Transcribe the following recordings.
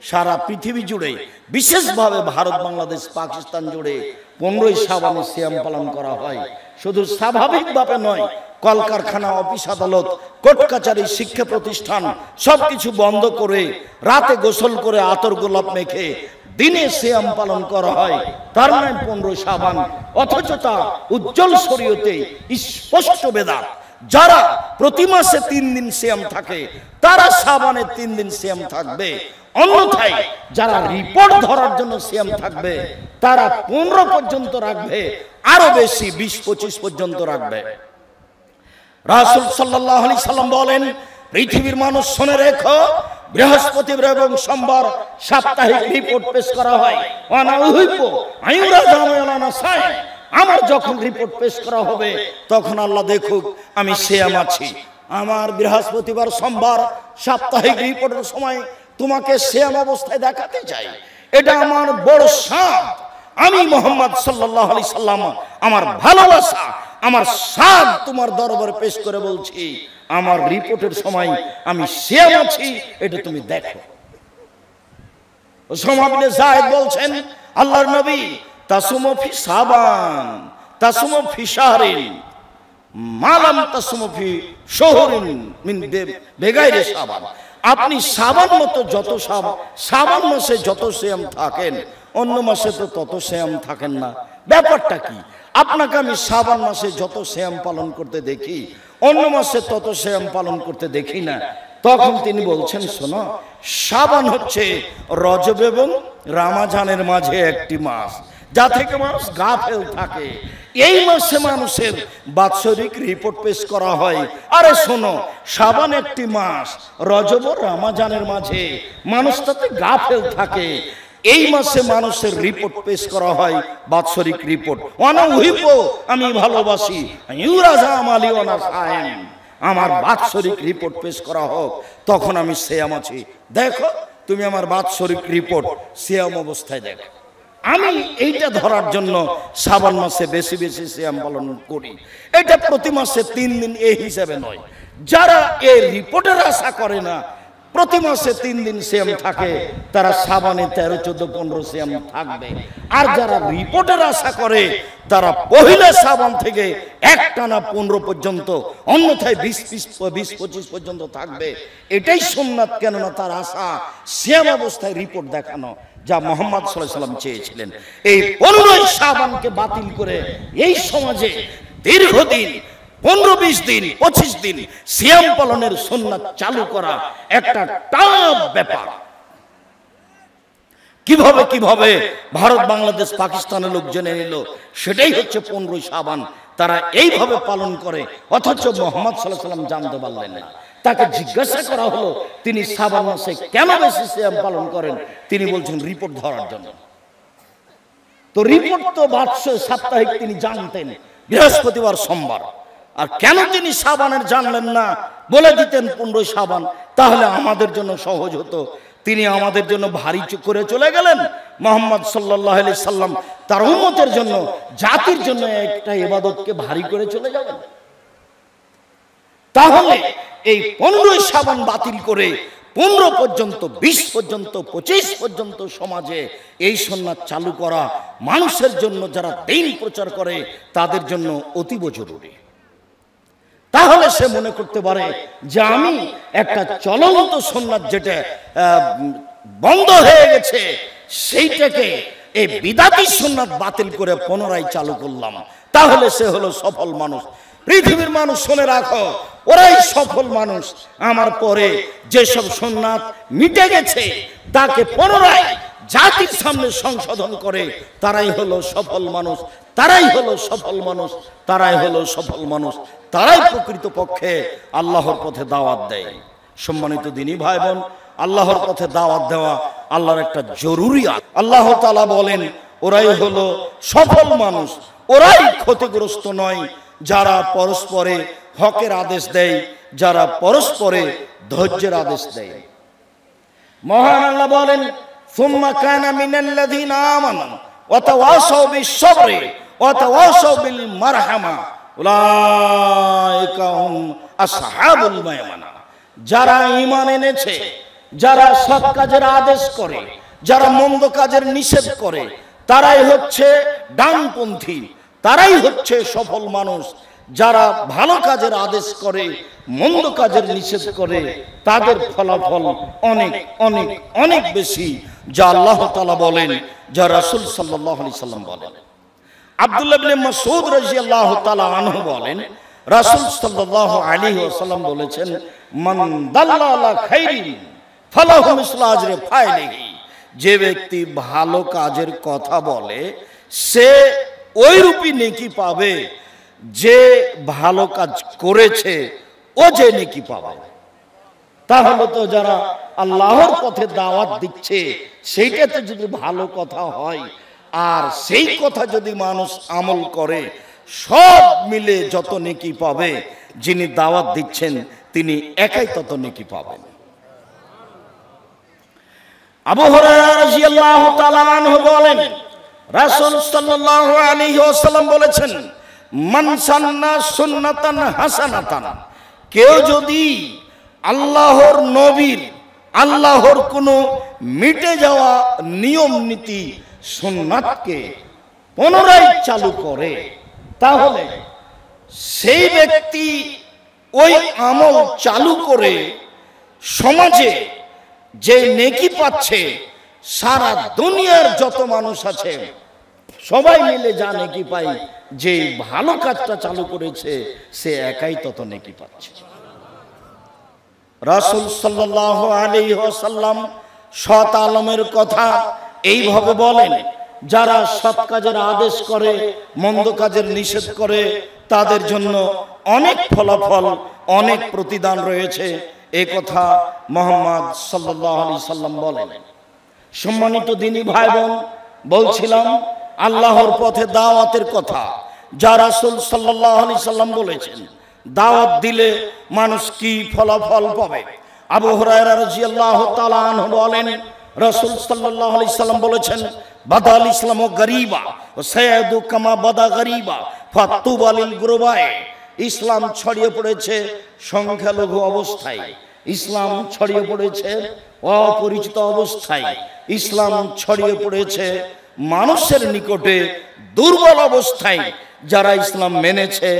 সারা পৃথিবী জুড়ে বিশেষভাবে ভারত বাংলাদেশ পাকিস্তান জুড়ে 15ই শাবানে সিয়াম পালন করা হয়। শুধু স্বাভাবিকভাবে নয়, কলকারখানা, অফিস আদালত, কোর্ট কাচারি, শিক্ষা প্রতিষ্ঠান সবকিছু বন্ধ করে রাতে গোসল করে আতর গোলাপ মেখে দিনে সিয়াম পালন করা হয়। তার নাম 15 শাবান, অথচ তা উজ্জ্বল শরীয়তে স্পষ্ট বেদাত। যারা প্রতি মাসে 3 দিন সিয়াম থাকে তারা শাবানে 3 দিন সিয়াম থাকবে, অন্যথায় যারা রিপোর্ট ধরার জন্য সিয়াম থাকবে তারা 15 পর্যন্ত রাখবে, আরো বেশি 20-25 পর্যন্ত রাখবে। রাসূল সাল্লাল্লাহু আলাইহি সাল্লাম বলেন, পৃথিবীর মানুষ শুনে রেখো, বৃহস্পতিবার এবং সোমবার সাপ্তাহিক রিপোর্ট পেশ করা হয়। আমার যখন রিপোর্ট পেশ করা হবে তখন আল্লাহ দেখুক আমি সিয়াম আছি। আমার বৃহস্পতিবার সোমবার সাপ্তাহিক রিপোর্টের সময় তোমাকে সিয়াম অবস্থায় দেখাতে চাই, এটা আমার বড় সাদ। আমি মুহাম্মদ সাল্লাল্লাহু আলাইহি সাল্লাম আমার ভালোবাসা, আমার সাদ তোমার দরবারে পেশ করে বলছি, আমার রিপোর্টের সময় আমি সিয়াম আছি, এটা তুমি দেখো। উসামা বিন যায়েদ বলছেন, আল্লাহর নবী, তাসুমু ফি শাবান তাসুমু ফি শাহরিন মালাম তাসুমু ফি শাহরিন মিন বেগাইরে শাবান। আপনি শাবান মতো যত শাবান মাসে যত সিয়াম থাকেন, অন্য মাসে তো তত সিয়াম থাকেন না। ব্যাপারটা কি? আপনাকে আমি শাবান মাসে যত সিয়াম পালন করতে দেখি, অন্য মাসে তত সিয়াম পালন করতে দেখি না। তখন তিনি বলছেন, শোনো, শাবান হচ্ছে রজব এবং রমজানের মাঝে একটি মাস, যা থেকে মানুষ গাফেল থাকে। এই মাসে মানুষের বাৎসরিক রিপোর্ট পেশ করা হয়। আরে শোনো, শাবান একটি মাস, রজব ও রমজানের মাঝে মানুষ তাতে গাফেল থাকে। এই মাসে মানুষের রিপোর্ট পেশ করা হয়, বাৎসরিক রিপোর্ট। আমি ভালোবাসি, আমার বাৎসরিক রিপোর্ট পেশ করা হোক, তখন আমি সিয়াম আছি। দেখো, তুমি আমার বাৎসরিক রিপোর্ট সিয়াম অবস্থায় দেখো। আমি এইটা ধরার জন্য শাবান মাসে বেশি বেশি সিয়াম পালন করি। এটা প্রতি মাসে 3 দিন এই হিসাবে নয়। যারা এই রিপোর্টের আশা করে না, প্রতি মাসে 3 দিন সিয়াম থাকে, তারা শাবানে 13, 14, 15 সিয়াম থাকবে। আর যারা রিপোর্টের আশা করে তারা পহিলা শাবান থেকে একটানা 15 পর্যন্ত, অন্যথায় 20-25 পর্যন্ত থাকবে। এটাই সুন্নাত, কেননা তার আশা সিয়াম অবস্থায় রিপোর্ট দেখানো, যা মুহাম্মদ সাল্লাল্লাহু আলাইহি সাল্লাম চেয়েছিলেন। এই 15 শাবানকে বাতিল করে এই সমাজে দীর্ঘদিন 15-20 দিন 25 দিন সিয়াম পালনের সুন্নাত চালু করা একটা টাফ ব্যাপার। কিভাবে ভারত বাংলাদেশ পাকিস্তানের লোক জেনে নিল, সেটাই হচ্ছে 15 শাবান তারা এইভাবে পালন করে, অথচ মুহাম্মদ সাল্লাল্লাহু আলাইহি সাল্লাম জানতে পারলেন না। তাকে জিজ্ঞাসা করা হলো, তিনি শাবান মাসে কেন বেশি সিয়াম পালন করেন? তিনি বলছেন রিপোর্ট ধরার জন্য। তো রিপোর্ট তো সাপ্তাহিক তিনি জানতেন, বৃহস্পতিবার সোমবার। আর কেন তিনি শাবানের জানলেন না? বলে দিতেন 15 শাবান, তাহলে আমাদের জন্য সহজ হতো। তিনি আমাদের জন্য ভারী করে চলে গেলেন। মুহাম্মদ সাল্লাল্লাহু আলাইহি সাল্লাম তার উম্মতের জন্য, জাতির জন্য একটা ইবাদতকে ভারী করে চলে যাবেন। তাহলে এই 15 শাবান বাতিল করে 15 পর্যন্ত, 20 পর্যন্ত, 25 পর্যন্ত সমাজে এই সুন্নাত চালু করা মানুষের জন্য, যারা দ্বীন প্রচার করে তাদের জন্য অতীব জরুরি। তাহলে সে মনে করতে পারে যে আমি একটা চলন্ত সুন্নাত যেটা বন্ধ হয়ে গেছে, সেইটাকে এই বিদাতি সুন্নাত বাতিল করে পুনরায় চালু করলাম, তাহলে সে হলো সফল মানুষ। পৃথিবীর মানুষ শুনে রাখো, ওরাই সফল মানুষ। আমার পরে যেসব সুন্নাত মিটে গেছে তাকে পুনরায় জাতির সামনে সংশোধন করে, তারাই হলো সফল মানুষ, তারাই হলো সফল মানুষ, তারাই হলো সফল মানুষ, তারাই প্রকৃতপক্ষে আল্লাহর পথে দাওয়াত দেয়। সম্মানিত দিনী ভাই বোন, আল্লাহর পথে দাওয়াত দেওয়া আল্লাহর একটা জরুরি। আল্লাহ তাআলা বলেন, ওরাই হলো সফল মানুষ, ওরাই ক্ষতিগ্রস্ত নয় যারা পরস্পরে হকের আদেশ দেয়, যারা পরস্পরে ধৈর্যের আদেশ দেয়। মহান আল্লাহ বলেন, সুম্মা কানা মিনাল্লাযীনা আমানু ওয়া তাওয়াসাউ বিস-সাবরি ওয়া তাওয়াসাউ বিল মারহামা উলাইকা হুম আসহাবুল মায়মানা। যারা ঈমান এনেছে, যারা সৎ কাজের আদেশ করে, যারা মন্দ কাজের নিষেধ করে, তারাই হচ্ছে ডানপন্থী, তারাই হচ্ছে সফল মানুষ। যারা ভালো কাজের আদেশ করে, মন্দ কাজের নিষেধ করে, তাদের ফলাফল অনেক অনেক অনেক বেশি, যা আল্লাহ তাআলা বলেন, যা রাসূল সাল্লাল্লাহু আলাইহি সাল্লাম বলেন। আব্দুল্লাহ ইবনে মাসউদ রাদিয়াল্লাহু তাআলা আনহু বলেন, রাসূল সাল্লাল্লাহু আলাইহি ওয়াসাল্লাম বলেছেন, মান দাল্লা আলা খাইরিন ফালাহু মিসলু আজরি ফাইলিহি। যে ব্যক্তি ভালো কাজের কথা বলে, সে ওইরূপই নেকি পাবে যে ভালো কাজ করেছে, ও যে নেকি পাবে। তাহলে তো যারা আল্লাহর পথে দাওয়াত দিচ্ছে, সেইটাতে যদি ভালো কথা হয় আর সেই কথা যদি মানুষ আমল করে, সব মিলে যত নেকি পাবে, যিনি দাওয়াত দিচ্ছেন তিনি একাই তত নেকি পাবেন। আবু হুরায়রা রাদিয়াল্লাহু তাআলা আনহু বলেন, রাসূল সাল্লাল্লাহু আলাইহি ওয়াসাল্লাম বলেছেন, মান সান্না সুন্নাতান হাসানাতান। কেউ যদি আল্লাহর নবীর, আল্লাহর কোনো মিটে যাওয়া নিয়ম নীতি সুন্নাতকে পুনরায় চালু করে, তাহলে সেই ব্যক্তি ওই আমল চালু করে সমাজে যে নেকি পাচ্ছে, সারা দুনিয়ার যত মানুষ আছে সবাই মিলে যা নেকি পায়, যে ভালো কাজটা চালু করেছে সে একাই তত নেকি পাচ্ছে। রাসূল সাল্লাল্লাহু আলাইহি ওয়াসাল্লাম সৎ আলমের কথা এইভাবে বলেন, যারা সৎ কাজের আদেশ করে, মন্দ কাজের নিষেধ করে, তাদের জন্য অনেক ফলাফল, অনেক প্রতিদান রয়েছে। এই কথা মুহাম্মদ সাল্লাল্লাহু আলাইহি সাল্লাম বলেন। সম্মানিত দিনী ভাই বোন, বলছিলাম আল্লাহর পথে দাওয়াতের কথা, যা রাসূল সাল্লাল্লাহু আলাইহি সাল্লাম বলেছেন, দাওয়াত দিলে মানুষ কি ফলাফল পাবে। আবু হুরায়রা রাদিয়াল্লাহু তাআলা আনহু বলেন, রাসূল সাল্লাল্লাহু আলাইহি সাল্লাম বলেছেন, বাদাল ইসলামু গরীবা ওয়া সায়াদু কামা বাদা গরীবা ফাতুবা লিল গুরবায়ে। ইসলাম ছড়িয়ে পড়েছে সংখ্যালঘু অবস্থায়, ইসলাম ছড়িয়ে পড়েছে অপরিচিত অবস্থায়, ইসলাম ছড়িয়ে পড়েছে মানুষের নিকটে দুর্বল অবস্থায়। যারা ইসলাম মেনেছে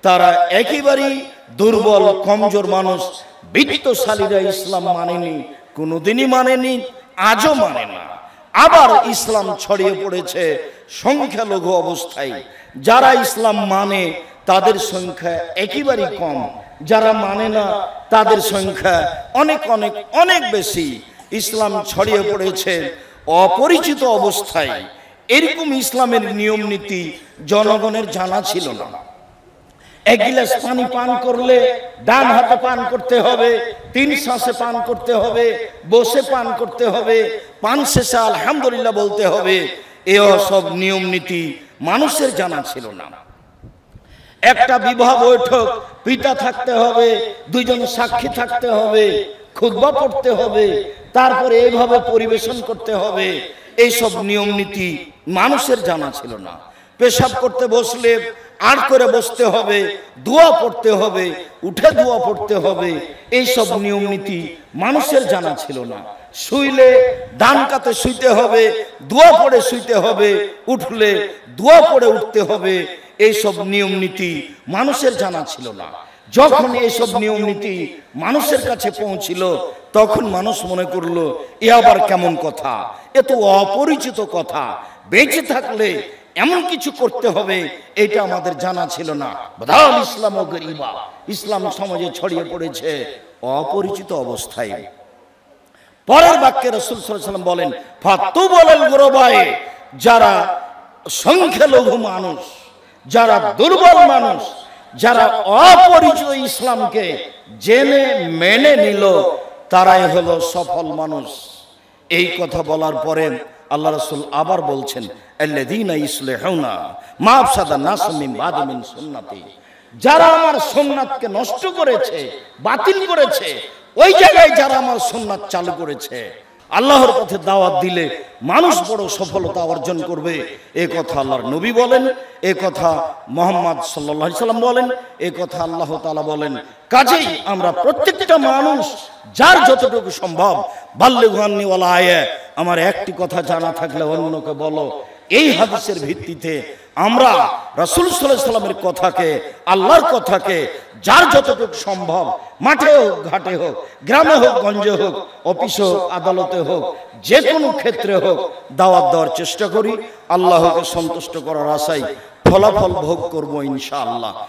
তারা একেবারেই দুর্বল, কমজোর মানুষ। বিত্তশালীরা ইসলাম মানেনি, কোনোদিনই মানেনি, আজও মানে না। আবার ইসলাম ছড়িয়ে পড়েছে সংখ্যালঘু অবস্থায়। যারা ইসলাম মানে তাদের সংখ্যা একেবারেই কম, যারা মানে না তাদের সংখ্যা অনেক অনেক অনেক বেশি। ইসলাম ছড়িয়ে পড়েছে অপরিচিত অবস্থায়। এরকম ইসলামের নিয়ম নীতি জনগণের জানা ছিল না। এক গিলাস পানি পান করলে ডান হাতে পান করতে হবে, 3 শ্বাসে পান করতে হবে, বসে পান করতে হবে, পান শেষে আলহামদুলিল্লাহ বলতে হবে। এই সব নিয়ম নীতি মানুষের জানা ছিল না। একটা বিবাহ বৈঠক, পিতা থাকতে হবে, 2 জন সাক্ষী থাকতে হবে, খুতবা পড়তে হবে, তারপরে এইভাবে পরিবেশন করতে হবে। এইসব নিয়ম নীতি মানুষের জানা ছিল না। পেশাব করতে বসলে আর করে বসতে হবে, দোয়া পড়তে হবে, উঠে দোয়া পড়তে হবে। এইসব নিয়ম নীতি মানুষের জানা ছিল না। শুইলে ডান কাতে শুইতে হবে, দোয়া পড়ে শুইতে হবে, উঠলে দোয়া পড়ে উঠতে হবে। এইসব নিয়ম নীতি মানুষের জানা ছিল না। যখন এইসব নিয়ম নীতি মানুষের কাছে পৌঁছিল, তখন মানুষ মনে করলো এ আবার কেমন কথা, এ তো অপরিচিত কথা, বেঁচে থাকলে এমন কিছু করতে হবে, এটা আমাদের জানা ছিল না। বাদাল ইসলাম ও গরিবা, ইসলাম সমাজে ছড়িয়ে পড়েছে অপরিচিত অবস্থায়। পরের বাক্যে রাসূল সাল্লাল্লাহু আলাইহি ওয়াসাল্লাম বলেন, ফাতুবা লিল গুরবায়ে। যারা সংখ্যালঘু মানুষ, যারা দুর্বল মানুষ, যারা অপরিচিত ইসলামকে জেনে মেনে নিল, তারাই হলো সফল মানুষ। এই কথা বলার পরে আল্লাহ রাসূল আবার বলছেন, আল্লাযীনা ইসলিহুনা মা আফসাদা নাস মিন বাদি মিন সুন্নতি। যারা আমার সুন্নাতকে নষ্ট করেছে, বাতিল করেছে, ওই জায়গায় যারা আমার সুন্নাত চালু করেছে, আল্লাহর পথে দাওয়াত দিলে মানুষ বড় সফলতা অর্জন করবে। এ কথা আল্লাহর নবী বলেন, এ কথা মুহাম্মদ সাল্লাল্লাহু আলাইহি সাল্লাম বলেন, এ কথা আল্লাহ তাআলা বলেন। কাজেই আমরা প্রত্যেকটা মানুষ যার যতটুকু সম্ভব বাল্লিগু আন্নী ওয়ালা আয়া, আমার একটি কথা জানা থাকলে অন্যকে বলো। এই হাদিসের ভিত্তিতে আমরা রাসূল সাল্লাল্লাহু আলাইহি সাল্লামের কথাকে, আল্লাহর কথাকে যার যতটুকু সম্ভব, মাঠে হোক, ঘাটে হোক, গ্রামে হোক, গঞ্জে হোক, অফিসে হোক, আদালতে হোক, যে কোনো ক্ষেত্রে হোক দাওয়াত দেওয়ার চেষ্টা করি। আল্লাহকে সন্তুষ্ট করার আশায় ফলাফল ভোগ করব ইনশাআল্লাহ।